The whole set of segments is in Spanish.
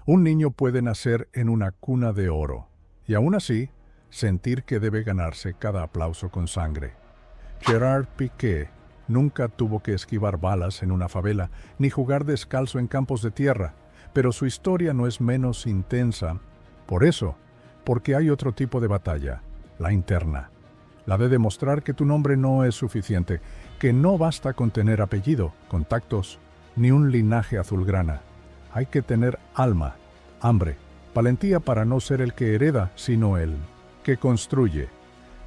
Un niño puede nacer en una cuna de oro y aún así sentir que debe ganarse cada aplauso con sangre. Gerard Piqué nunca tuvo que esquivar balas en una favela ni jugar descalzo en campos de tierra, pero su historia no es menos intensa. Por eso, porque hay otro tipo de batalla, la interna. La de demostrar que tu nombre no es suficiente, que no basta con tener apellido, contactos, ni un linaje azulgrana. Hay que tener alma, hambre, valentía para no ser el que hereda, sino el que construye.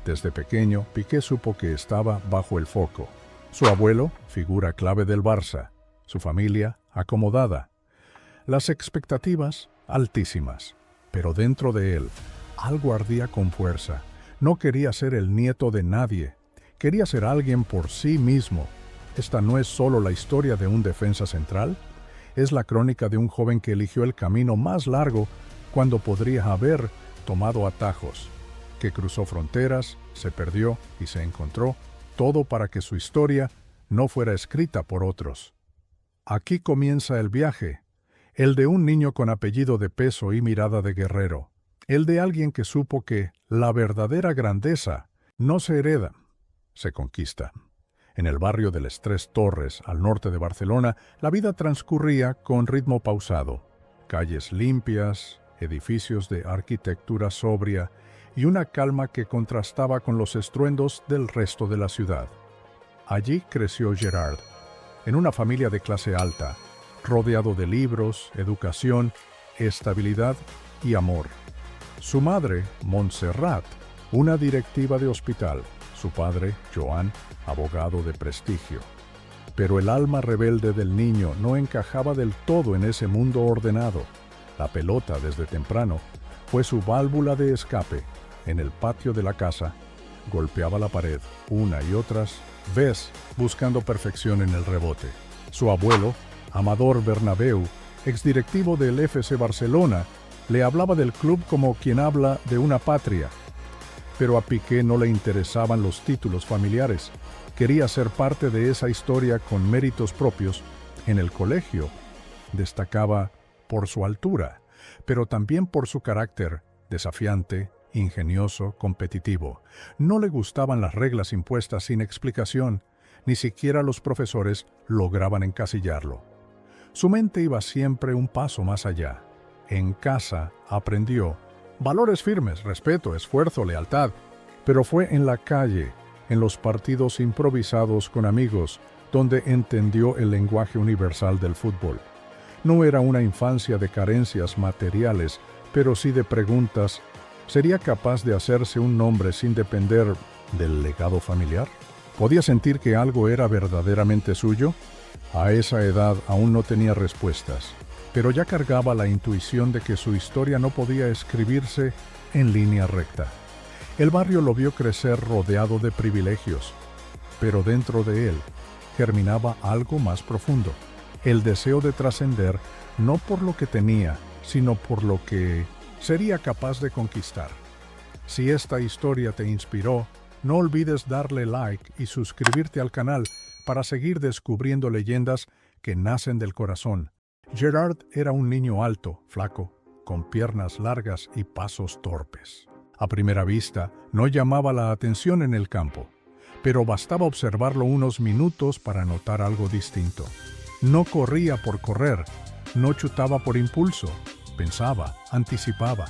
Desde pequeño, Piqué supo que estaba bajo el foco. Su abuelo, figura clave del Barça. Su familia, acomodada. Las expectativas, altísimas. Pero dentro de él, algo ardía con fuerza. No quería ser el nieto de nadie. Quería ser alguien por sí mismo. Esta no es solo la historia de un defensa central. Es la crónica de un joven que eligió el camino más largo cuando podría haber tomado atajos, que cruzó fronteras, se perdió y se encontró, todo para que su historia no fuera escrita por otros. Aquí comienza el viaje, el de un niño con apellido de peso y mirada de guerrero, el de alguien que supo que la verdadera grandeza no se hereda, se conquista. En el barrio de Les Tres Torres, al norte de Barcelona, la vida transcurría con ritmo pausado. Calles limpias, edificios de arquitectura sobria y una calma que contrastaba con los estruendos del resto de la ciudad. Allí creció Gerard, en una familia de clase alta, rodeado de libros, educación, estabilidad y amor. Su madre, Montserrat, una directiva de hospital. Su padre, Joan, abogado de prestigio. Pero el alma rebelde del niño no encajaba del todo en ese mundo ordenado. La pelota, desde temprano, fue su válvula de escape. En el patio de la casa, golpeaba la pared una y otras veces buscando perfección en el rebote. Su abuelo, Amador Bernabéu, exdirectivo del FC Barcelona, le hablaba del club como quien habla de una patria. Pero a Piqué no le interesaban los títulos familiares. Quería ser parte de esa historia con méritos propios. En el colegio destacaba por su altura, pero también por su carácter desafiante, ingenioso, competitivo. No le gustaban las reglas impuestas sin explicación. Ni siquiera los profesores lograban encasillarlo. Su mente iba siempre un paso más allá. En casa aprendió valores firmes, respeto, esfuerzo, lealtad. Pero fue en la calle, en los partidos improvisados con amigos, donde entendió el lenguaje universal del fútbol. No era una infancia de carencias materiales, pero sí de preguntas. ¿Sería capaz de hacerse un nombre sin depender del legado familiar? ¿Podía sentir que algo era verdaderamente suyo? A esa edad aún no tenía respuestas, pero ya cargaba la intuición de que su historia no podía escribirse en línea recta. El barrio lo vio crecer rodeado de privilegios, pero dentro de él germinaba algo más profundo, el deseo de trascender no por lo que tenía, sino por lo que sería capaz de conquistar. Si esta historia te inspiró, no olvides darle like y suscribirte al canal para seguir descubriendo leyendas que nacen del corazón. Gerard era un niño alto, flaco, con piernas largas y pasos torpes. A primera vista, no llamaba la atención en el campo, pero bastaba observarlo unos minutos para notar algo distinto. No corría por correr, no chutaba por impulso, pensaba, anticipaba,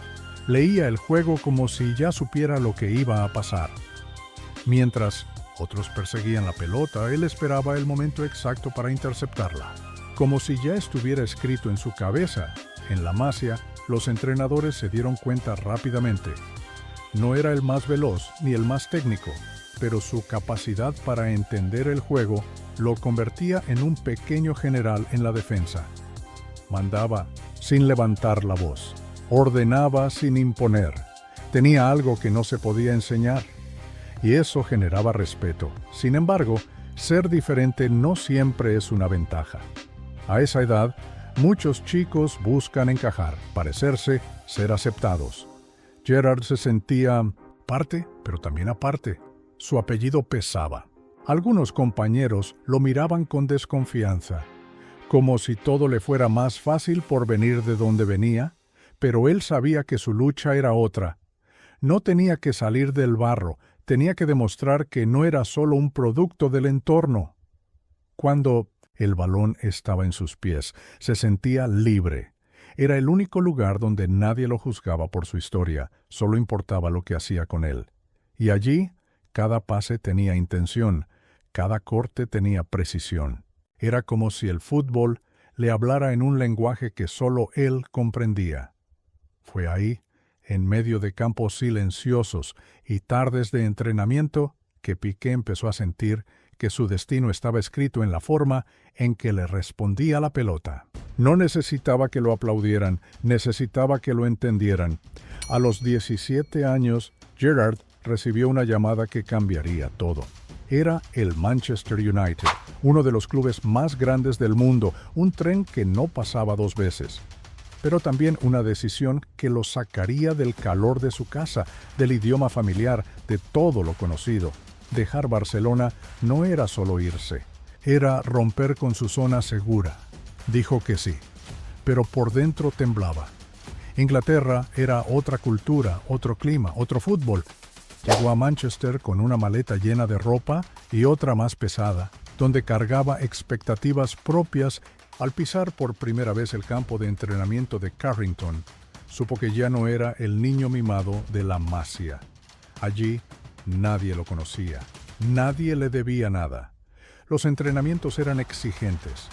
leía el juego como si ya supiera lo que iba a pasar. Mientras otros perseguían la pelota, él esperaba el momento exacto para interceptarla. Como si ya estuviera escrito en su cabeza. En la Masia, los entrenadores se dieron cuenta rápidamente. No era el más veloz ni el más técnico, pero su capacidad para entender el juego lo convertía en un pequeño general en la defensa. Mandaba sin levantar la voz, ordenaba sin imponer. Tenía algo que no se podía enseñar, y eso generaba respeto. Sin embargo, ser diferente no siempre es una ventaja. A esa edad, muchos chicos buscan encajar, parecerse, ser aceptados. Gerard se sentía parte, pero también aparte. Su apellido pesaba. Algunos compañeros lo miraban con desconfianza. como si todo le fuera más fácil por venir de donde venía, pero él sabía que su lucha era otra. No tenía que salir del barro, tenía que demostrar que no era solo un producto del entorno. Cuando el balón estaba en sus pies, se sentía libre. Era el único lugar donde nadie lo juzgaba por su historia, solo importaba lo que hacía con él. Y allí, cada pase tenía intención, cada corte tenía precisión. Era como si el fútbol le hablara en un lenguaje que solo él comprendía. Fue ahí, en medio de campos silenciosos y tardes de entrenamiento, que Piqué empezó a sentir que su destino estaba escrito en la forma en que le respondía la pelota. No necesitaba que lo aplaudieran, necesitaba que lo entendieran. A los 17 años, Gerrard recibió una llamada que cambiaría todo. Era el Manchester United, uno de los clubes más grandes del mundo, un tren que no pasaba dos veces. Pero también una decisión que lo sacaría del calor de su casa, del idioma familiar, de todo lo conocido. Dejar Barcelona no era solo irse, era romper con su zona segura. Dijo que sí, pero por dentro temblaba. Inglaterra era otra cultura, otro clima, otro fútbol. Llegó a Manchester con una maleta llena de ropa y otra más pesada, donde cargaba expectativas propias. Al pisar por primera vez el campo de entrenamiento de Carrington, supo que ya no era el niño mimado de la Masia. Allí nadie lo conocía, nadie le debía nada. Los entrenamientos eran exigentes.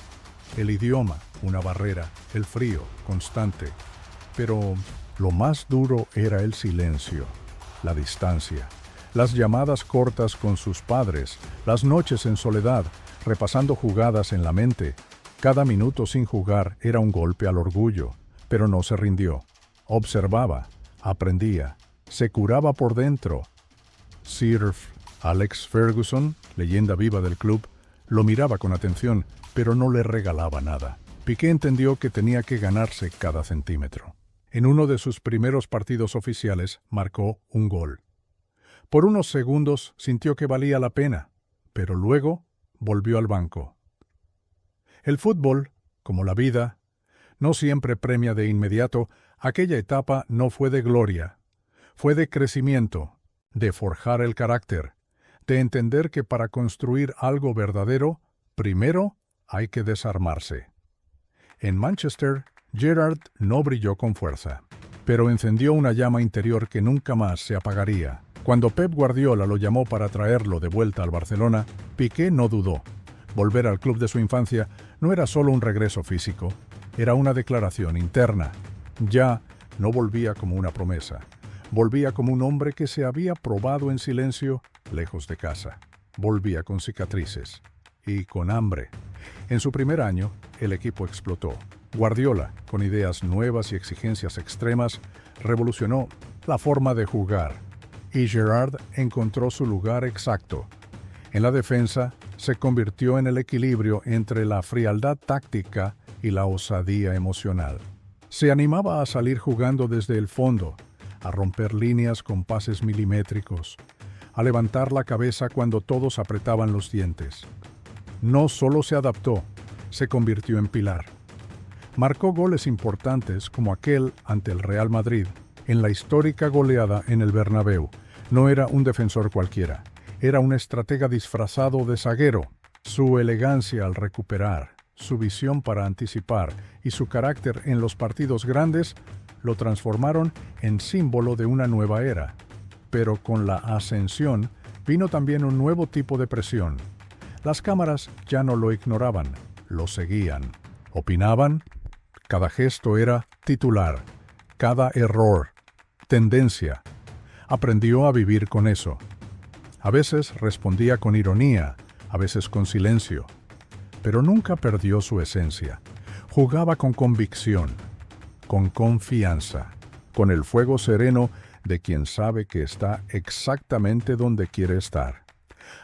El idioma, una barrera, el frío, constante. Pero lo más duro era el silencio, la distancia, las llamadas cortas con sus padres, las noches en soledad, repasando jugadas en la mente. Cada minuto sin jugar era un golpe al orgullo, pero no se rindió. Observaba, aprendía, se curaba por dentro. Sir Alex Ferguson, leyenda viva del club, lo miraba con atención, pero no le regalaba nada. Piqué entendió que tenía que ganarse cada centímetro. En uno de sus primeros partidos oficiales marcó un gol. Por unos segundos sintió que valía la pena, pero luego volvió al banco. El fútbol, como la vida, no siempre premia de inmediato. Aquella etapa no fue de gloria, fue de crecimiento, de forjar el carácter, de entender que para construir algo verdadero, primero hay que desarmarse. En Manchester, Gerrard no brilló con fuerza, pero encendió una llama interior que nunca más se apagaría. Cuando Pep Guardiola lo llamó para traerlo de vuelta al Barcelona, Piqué no dudó. Volver al club de su infancia no era solo un regreso físico, era una declaración interna. Ya no volvía como una promesa, volvía como un hombre que se había probado en silencio lejos de casa. Volvía con cicatrices y con hambre. En su primer año, el equipo explotó. Guardiola, con ideas nuevas y exigencias extremas, revolucionó la forma de jugar. Y Gerrard encontró su lugar exacto. En la defensa, se convirtió en el equilibrio entre la frialdad táctica y la osadía emocional. Se animaba a salir jugando desde el fondo, a romper líneas con pases milimétricos, a levantar la cabeza cuando todos apretaban los dientes. No solo se adaptó, se convirtió en pilar. Marcó goles importantes como aquel ante el Real Madrid, en la histórica goleada en el Bernabéu. No era un defensor cualquiera. Era un estratega disfrazado de zaguero. Su elegancia al recuperar, su visión para anticipar y su carácter en los partidos grandes lo transformaron en símbolo de una nueva era. Pero con la ascensión vino también un nuevo tipo de presión. Las cámaras ya no lo ignoraban, lo seguían. Opinaban, cada gesto era titular, cada error, tendencia. Aprendió a vivir con eso. A veces respondía con ironía, a veces con silencio, pero nunca perdió su esencia. Jugaba con convicción, con confianza, con el fuego sereno de quien sabe que está exactamente donde quiere estar.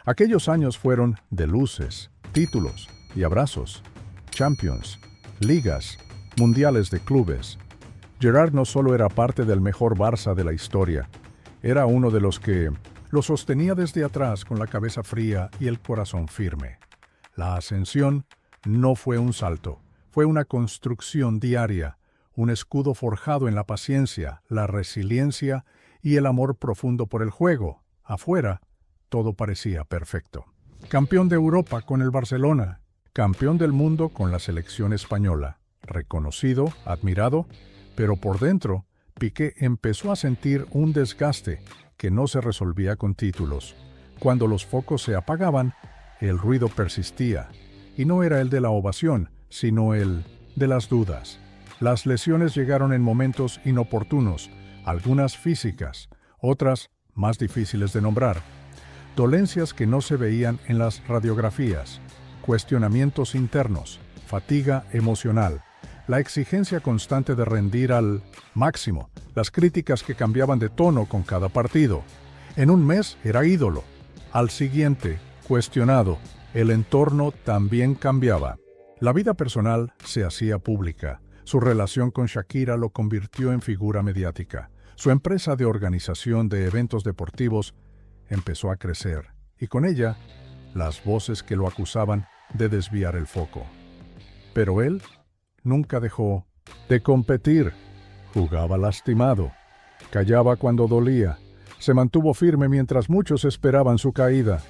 Aquellos años fueron de luces, títulos y abrazos, Champions, ligas, mundiales de clubes. Gerrard no solo era parte del mejor Barça de la historia, era uno de los que lo sostenía desde atrás con la cabeza fría y el corazón firme. La ascensión no fue un salto, Fue una construcción diaria, un escudo forjado en la paciencia, la resiliencia y el amor profundo por el juego. Afuera, todo parecía perfecto. Campeón de Europa con el Barcelona, campeón del mundo con la selección española. Reconocido, admirado, pero por dentro, Piqué empezó a sentir un desgaste que no se resolvía con títulos. Cuando los focos se apagaban, el ruido persistía, y no era el de la ovación, sino el de las dudas. Las lesiones llegaron en momentos inoportunos, algunas físicas, otras más difíciles de nombrar. Dolencias que no se veían en las radiografías, cuestionamientos internos, fatiga emocional, la exigencia constante de rendir al máximo, las críticas que cambiaban de tono con cada partido. En un mes era ídolo, al siguiente, cuestionado, el entorno también cambiaba. La vida personal se hacía pública, su relación con Shakira lo convirtió en figura mediática, su empresa de organización de eventos deportivos empezó a crecer, y con ella, las voces que lo acusaban de desviar el foco. Pero él nunca dejó de competir. Jugaba lastimado, callaba cuando dolía, se mantuvo firme mientras muchos esperaban su caída.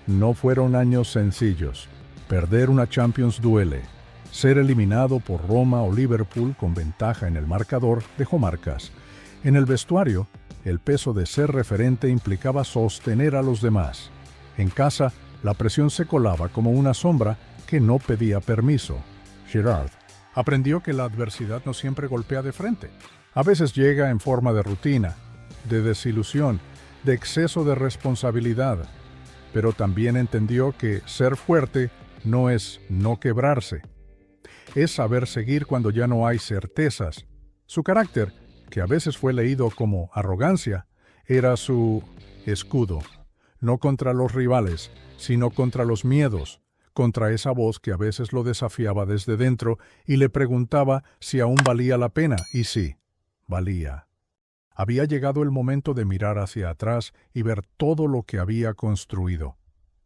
No fueron años sencillos. Perder una Champions duele. Ser eliminado por Roma o Liverpool con ventaja en el marcador dejó marcas. En el vestuario, el peso de ser referente implicaba sostener a los demás. En casa, la presión se colaba como una sombra que no pedía permiso. Gerrard aprendió que la adversidad no siempre golpea de frente. A veces llega en forma de rutina, de desilusión, de exceso de responsabilidad. Pero también entendió que ser fuerte no es no quebrarse. Es saber seguir cuando ya no hay certezas. Su carácter, que a veces fue leído como arrogancia, era su escudo, no contra los rivales, sino contra los miedos, contra esa voz que a veces lo desafiaba desde dentro y le preguntaba si aún valía la pena, y sí, valía. Había llegado el momento de mirar hacia atrás y ver todo lo que había construido.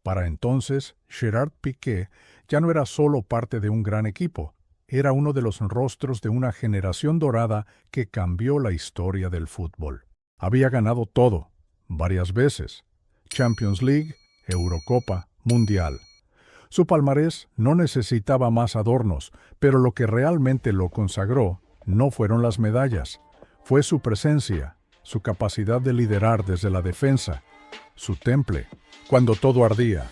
Para entonces, Gerard Piqué ya no era solo parte de un gran equipo, era uno de los rostros de una generación dorada que cambió la historia del fútbol. Había ganado todo, varias veces: Champions League, Eurocopa, Mundial. Su palmarés no necesitaba más adornos, pero lo que realmente lo consagró no fueron las medallas, fue su presencia, su capacidad de liderar desde la defensa, su temple, cuando todo ardía,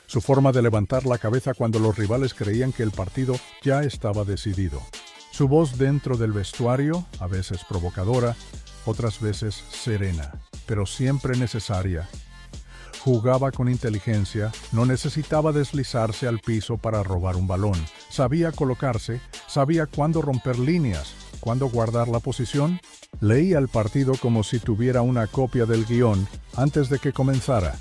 su forma de levantar la cabeza cuando los rivales creían que el partido ya estaba decidido, su voz dentro del vestuario, a veces provocadora, otras veces serena, pero siempre necesaria. Jugaba con inteligencia, no necesitaba deslizarse al piso para robar un balón. Sabía colocarse, sabía cuándo romper líneas, cuándo guardar la posición. Leía el partido como si tuviera una copia del guión antes de que comenzara.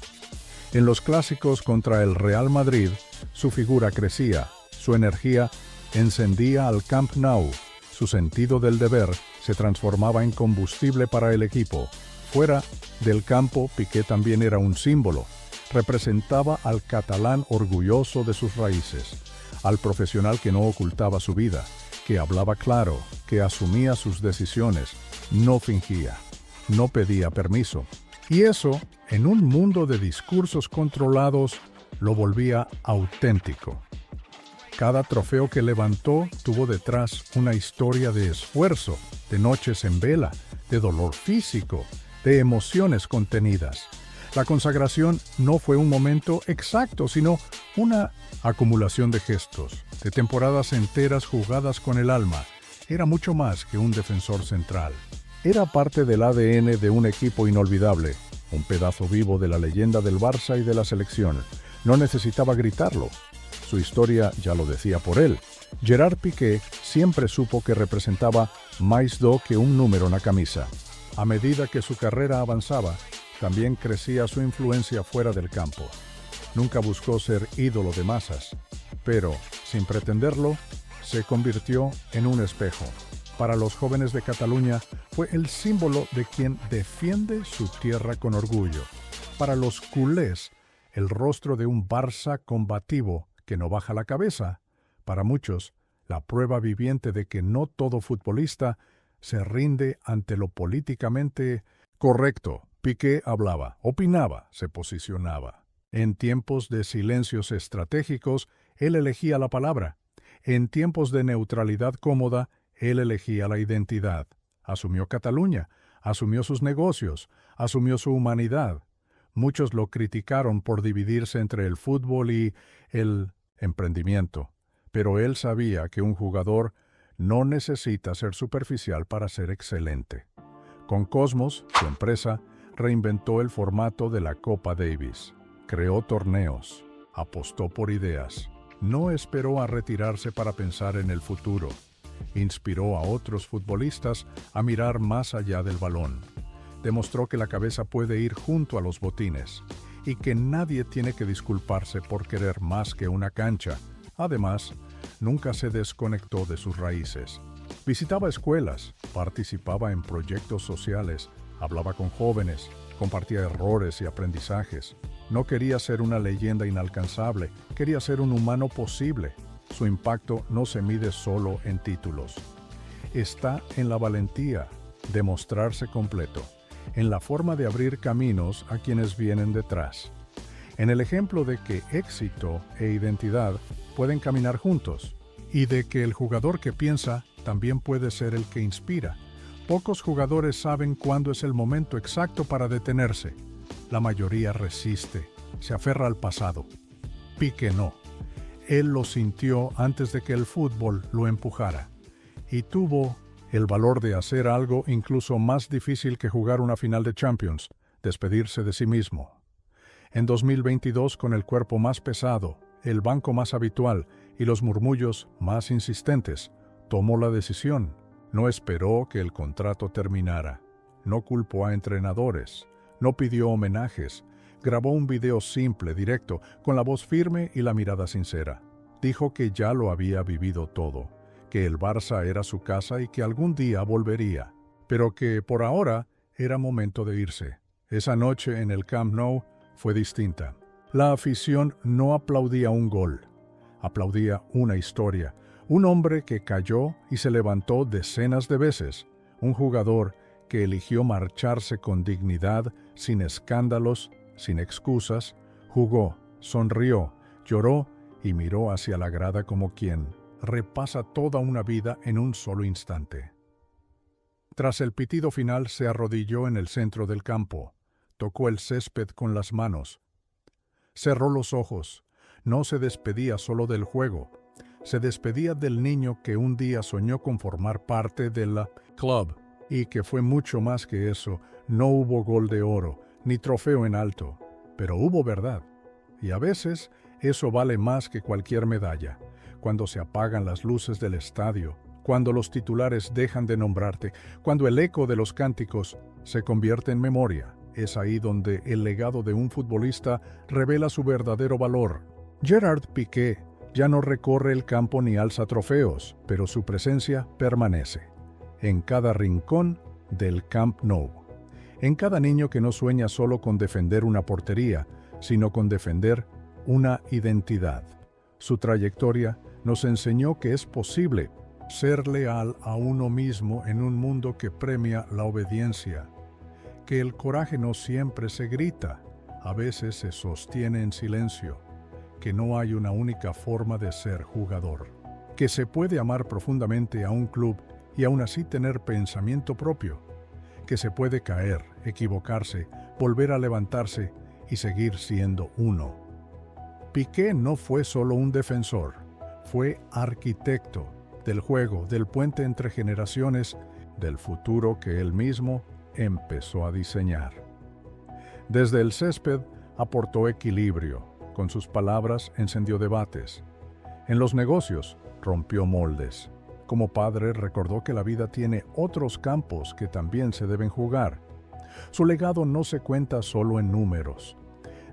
En los clásicos contra el Real Madrid, su figura crecía, su energía encendía al Camp Nou, su sentido del deber se transformaba en combustible para el equipo. Fuera del campo, Piqué también era un símbolo. Representaba al catalán orgulloso de sus raíces, al profesional que no ocultaba su vida, que hablaba claro, que asumía sus decisiones, no fingía, no pedía permiso. Y eso, en un mundo de discursos controlados, lo volvía auténtico. Cada trofeo que levantó tuvo detrás una historia de esfuerzo, de noches en vela, de dolor físico, de emociones contenidas. La consagración no fue un momento exacto, sino una acumulación de gestos, de temporadas enteras jugadas con el alma. Era mucho más que un defensor central. Era parte del ADN de un equipo inolvidable, un pedazo vivo de la leyenda del Barça y de la selección. No necesitaba gritarlo. Su historia ya lo decía por él. Gerard Piqué siempre supo que representaba más que un número en la camisa. A medida que su carrera avanzaba, también crecía su influencia fuera del campo. Nunca buscó ser ídolo de masas, pero, sin pretenderlo, se convirtió en un espejo. Para los jóvenes de Cataluña, fue el símbolo de quien defiende su tierra con orgullo. Para los culés, el rostro de un Barça combativo que no baja la cabeza. Para muchos, la prueba viviente de que no todo futbolista se rinde ante lo políticamente correcto. Piqué hablaba, opinaba, se posicionaba. En tiempos de silencios estratégicos, él elegía la palabra. En tiempos de neutralidad cómoda, él elegía la identidad. Asumió Cataluña, asumió sus negocios, asumió su humanidad. Muchos lo criticaron por dividirse entre el fútbol y el emprendimiento, pero él sabía que un jugador no necesita ser superficial para ser excelente. Con Cosmos, su empresa, reinventó el formato de la Copa Davis, creó torneos, apostó por ideas, no esperó a retirarse para pensar en el futuro, inspiró a otros futbolistas a mirar más allá del balón, demostró que la cabeza puede ir junto a los botines y que nadie tiene que disculparse por querer más que una cancha. Además, nunca se desconectó de sus raíces. Visitaba escuelas, participaba en proyectos sociales, hablaba con jóvenes, compartía errores y aprendizajes. No quería ser una leyenda inalcanzable, quería ser un humano posible. Su impacto no se mide solo en títulos. Está en la valentía de mostrarse completo, en la forma de abrir caminos a quienes vienen detrás, en el ejemplo de que éxito e identidad pueden caminar juntos y de que el jugador que piensa también puede ser el que inspira. Pocos jugadores saben cuándo es el momento exacto para detenerse. La mayoría resiste, se aferra al pasado. Piqué no. Él lo sintió antes de que el fútbol lo empujara y tuvo el valor de hacer algo incluso más difícil que jugar una final de Champions, despedirse de sí mismo. En 2022, con el cuerpo más pesado, el banco más habitual y los murmullos más insistentes, tomó la decisión. No esperó que el contrato terminara. No culpó a entrenadores. No pidió homenajes. Grabó un video simple, directo, con la voz firme y la mirada sincera. Dijo que ya lo había vivido todo, que el Barça era su casa y que algún día volvería, pero que por ahora era momento de irse. Esa noche en el Camp Nou fue distinta. La afición no aplaudía un gol, aplaudía una historia, un hombre que cayó y se levantó decenas de veces, un jugador que eligió marcharse con dignidad, sin escándalos, sin excusas, jugó, sonrió, lloró y miró hacia la grada como quien repasa toda una vida en un solo instante. Tras el pitido final se arrodilló en el centro del campo, tocó el césped con las manos, cerró los ojos, no se despedía solo del juego, se despedía del niño que un día soñó con formar parte de la club y que fue mucho más que eso. No hubo gol de oro, ni trofeo en alto, pero hubo verdad. Y a veces eso vale más que cualquier medalla. Cuando se apagan las luces del estadio, cuando los titulares dejan de nombrarte, cuando el eco de los cánticos se convierte en memoria, es ahí donde el legado de un futbolista revela su verdadero valor. Gerard Piqué ya no recorre el campo ni alza trofeos, pero su presencia permanece en cada rincón del Camp Nou, en cada niño que no sueña solo con defender una portería, sino con defender una identidad. Su trayectoria nos enseñó que es posible ser leal a uno mismo en un mundo que premia la obediencia, que el coraje no siempre se grita, a veces se sostiene en silencio, que no hay una única forma de ser jugador, que se puede amar profundamente a un club y aún así tener pensamiento propio, que se puede caer, equivocarse, volver a levantarse y seguir siendo uno. Piqué no fue solo un defensor, fue arquitecto del juego, del puente entre generaciones, del futuro que él mismo empezó a diseñar. Desde el césped aportó equilibrio, con sus palabras encendió debates. En los negocios rompió moldes. Como padre recordó que la vida tiene otros campos que también se deben jugar. Su legado no se cuenta solo en números.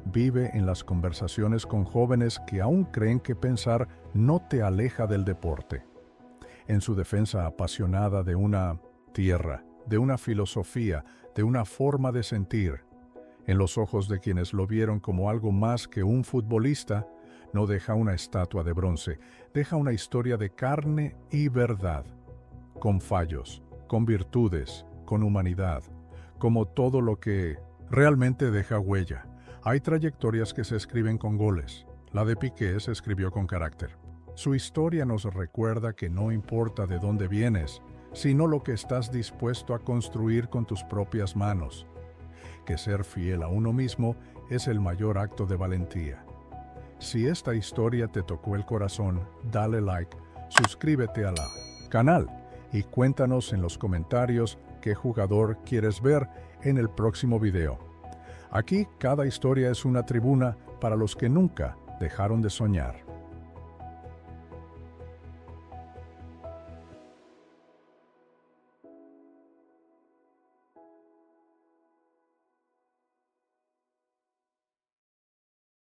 Vive en las conversaciones con jóvenes que aún creen que pensar no te aleja del deporte. En su defensa apasionada de una tierra, de una filosofía, de una forma de sentir. En los ojos de quienes lo vieron como algo más que un futbolista, No deja una estatua de bronce, deja una historia de carne y verdad, con fallos, con virtudes, con humanidad, como todo lo que realmente deja huella. Hay trayectorias que se escriben con goles. La de Piqué se escribió con carácter. Su historia nos recuerda que no importa de dónde vienes, sino lo que estás dispuesto a construir con tus propias manos. Que ser fiel a uno mismo es el mayor acto de valentía. Si esta historia te tocó el corazón, dale like, suscríbete al canal y cuéntanos en los comentarios qué jugador quieres ver en el próximo video. Aquí cada historia es una tribuna para los que nunca dejaron de soñar.